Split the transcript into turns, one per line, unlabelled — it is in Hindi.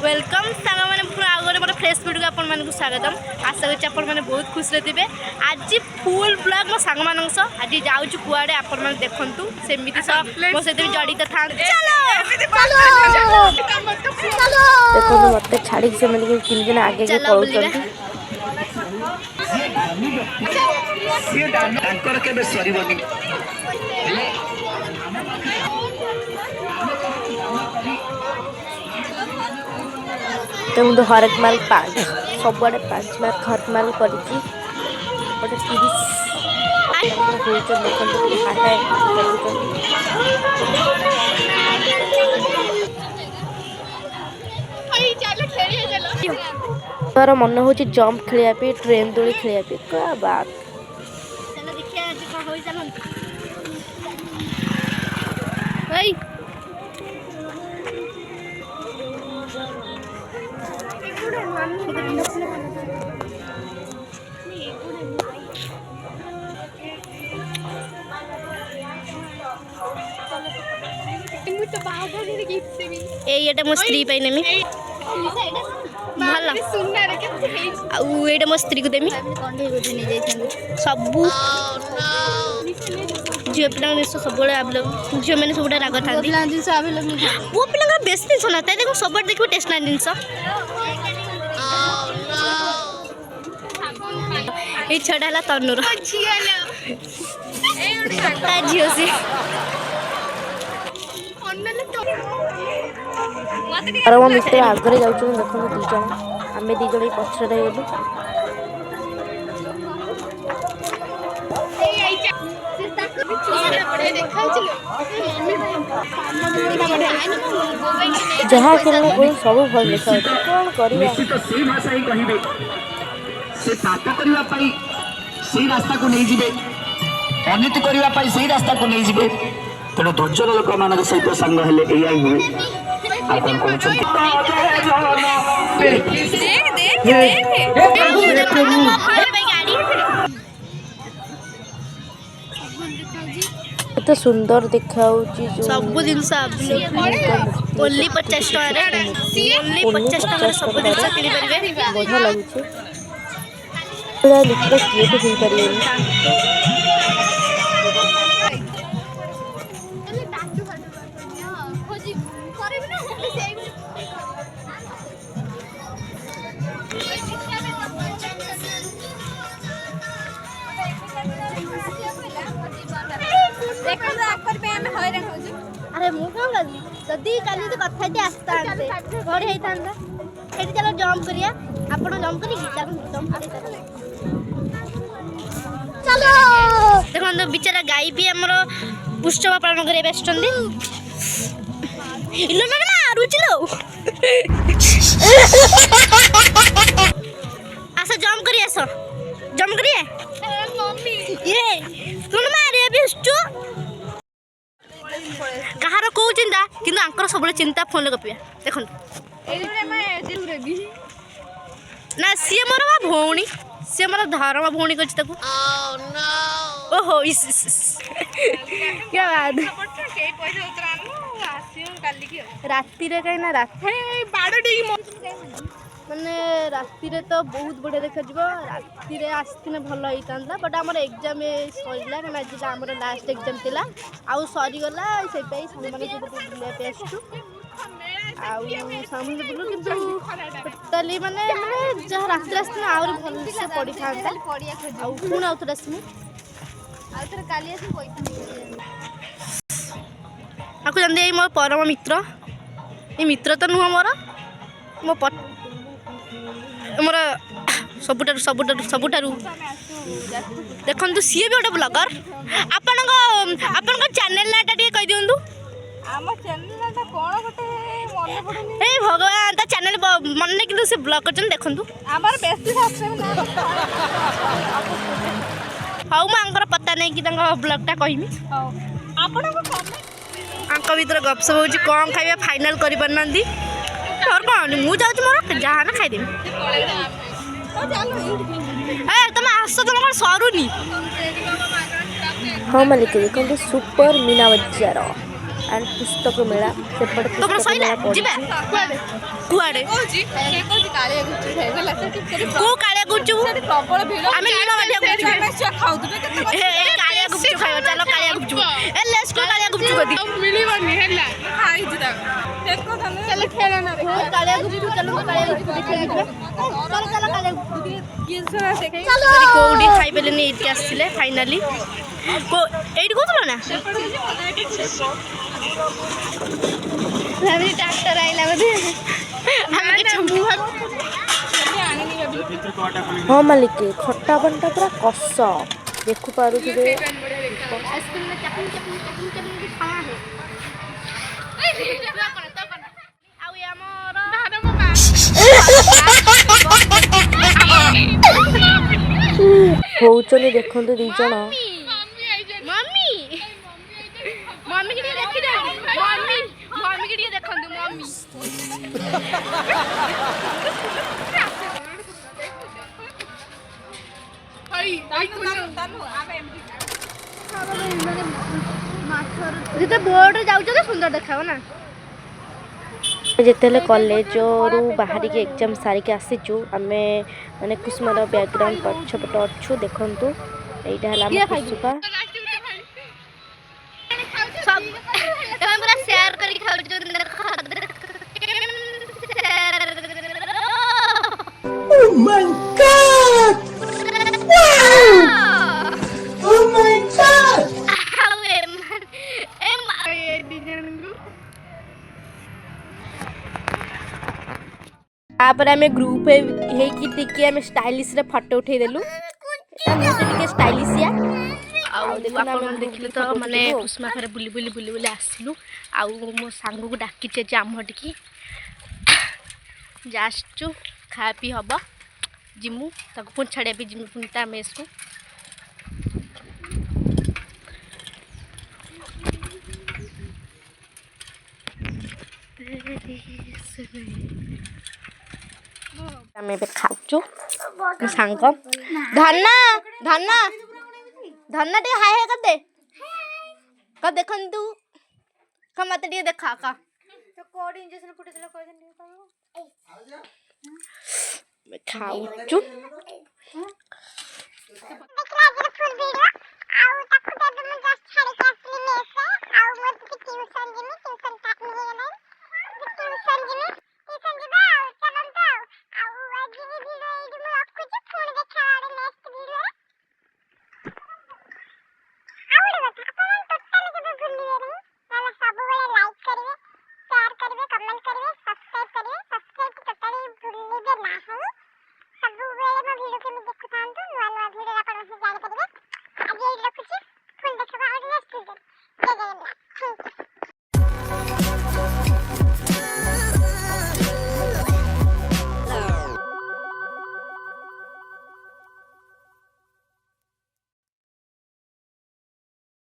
वेलकम सांग मैंने पूरा आगे मोर फ्रेश वीडियो को आपको स्वागतम। आशा करें आप बहुत खुश थे। आज फुल ब्लॉग मो सांग मान आज जाऊँ कुआड़े आपण मैंने देखु सेमती मो सहित जड़ित था।
देखो मत छाड़ी से मैंने तीन दिन आगे के तो मुझे हरक माल 5 सब आड़े 5 मार्क हरक माल करी 30 तार मन हो जंप खेलिया ट्रेन दोली खेलिया क्या बात ये मो स्त्री नेमी भल ये मो स्त्री को देमी सबू झील पिला सब झील मैंने सब राग था पुओ पिला बेस जिन ना देखो सब देखो टेस्ट ना जिन ये छड़ा है तनुर झील सी मो मित्र आगे जाऊँ देखो दीज आम दीज पचर गलु जहाँ खेलने सब भल देखा कौन कर
रास्ता को नहीं जीवे अनिति करने से रास्ता को नहीं जीवे तेणु धैर्य लोक मान सहित सांग हेले या हुए
तो सुंदर देखा
सब जिन ओनली 50 टका सब जिन किनी परिबे
बढ़िया लगुचे पूरा मित्र किए तो हो पारे
अरे मु कौन करी जदि काली तो कथा आसता घर होता चलो जंप करिया आपण जंप करी चलो देखो बेचारा गाई भी आमर उत्सव पालन कर आस जंप करी आस जंप करिए ये तुम मारिया भी कहार कौ चिंता किंतु आंकर सब चिंता फोन गपिया देखो ना सी मोर भौणी सी मोर धर्म भौणी कर ओहो क्या बात राति कहीं ना माने राति तो बहुत बढ़िया देखा राति आसने भल होता बट आम एग्जाम सरला क्या आज आम लास्ट एग्जाम थिला आउ सरीगला से बुलापी आसु आमने बुलू कि टोटाली माने जहाँ रात आसते आहरी भल से पड़ी था पुणी आउ थे आसमी आपको जानते ये मोर परम मित्र ये मित्र तो नुह मोर मो मोर सबुठारु देखु सी भी गोटे ब्लगर आपण चैनल नाटा कही दिंतु ए भगवान ता चैनल मन नहीं कि से ब्लॉग कर देखु हाँ मुझे पता नहीं कि ब्लॉगटा कहमी आंक भर गपसप हो कौन खाइबा फाइनाल कर पारना और कौन मुझे जाऊँ मोर जहाँ ना खाईदेवी तुम आस तुम कौन सरुनी
हाँ मालिक देखो सुपर मीना बजार एंड पुस्तक मेला सेपटे
ତମର
पुस्तक
ସଇଲା
मेला
ଯିବା
पड़ी
କୁଆଡେ କୋଉ କାଳିଆ ଗୁପଚୁପ
ପ୍ରବଳ ଭିଡ଼
ଆମେ ଲୁଣ ମାଠିଆ ଗୁପଚୁପ
ଖାଉଥିବେ
ଏଇ କାଳିଆ ଗୁପଚୁପ ଖାଇବା ଚାଲ କାଳିଆ ଗୁପଚୁପ ଏ ଲେଟ୍ସ ଗୋ କାଳିଆ ଗୁପଚୁପ କଦି
ମିଳିବନି ହେଲା ଖାଇଛି ତାକୁ ଚାଲ ଖେଳନାରେ
କାଳିଆ ଗୁପଚୁପ ଚାଲ କାଳିଆ ଗୁପଚୁପ ଦେଖିବା ଯିବା ଚାଲ ଚାଲ କାଳିଆ ଗୁପଚୁପ କୋଉଠି ଖାଇପାରିଲେନି ଏଇଠି ଆସିଥିଲେ ଫାଇନାଲି ଏଇଠି କହୁଥିଲ ନା ଭାବିଲି ଟ୍ରାକ୍ଟର ଆଇଲା ବୋଧେ
हाँ मालिक खट्टा बनटा पूरा कस देखु पारुथिबे होउचनी देखंतु दी जण
मम्मी मम्मी के देखि दे मम्मी मम्मी के देखंतु मम्मी बोर्ड जाऊँ तो सुंदर देखा ना
जेतेले कॉलेज रु बाहर के एग्जाम सारी के आसीचु आमे माने कुसुमर बैकग्राउंड पछपट अच्छु देखंतु एइटा हला हम कुसुपा
सब तमे पूरा शेयर करके खाउ जो
Oh my God! Wow! Oh my God!
तापर आमे ग्रुप हे कि टिके आमे स्टाइलिश रे फोटो उठै देलु एटा टिके स्टाइलिशिया
ଆପଣ ଦେଖିଲେ ତ ମାନେ କୁସୁମା ଘରେ ବୁଲି ବୁଲି ବୁଲି ବୁଲି ଆସିଲୁ ଆଉ ମୋ ସାଙ୍ଗକୁ ଡାକିଛେ ଯେ ଆମ ଟିକି ଯାସଛୁ ଖାଆ ପିଇ ହବ ଯିମୁ ତାକୁ ପୁଣି ଛାଡ଼ିବା ପାଇଁ ଯିମୁ ପୁଣି ତା ମେସ୍କୁ
आमे बे खाउछु सांग धन्ना धन्ना धन्ना टे हाय हाय कर दे का देखन तू का मत टे देखा का
तो कोड इंजेक्शन फुटे देला कोइ दिन
मैं खाउछु
ट्यूशन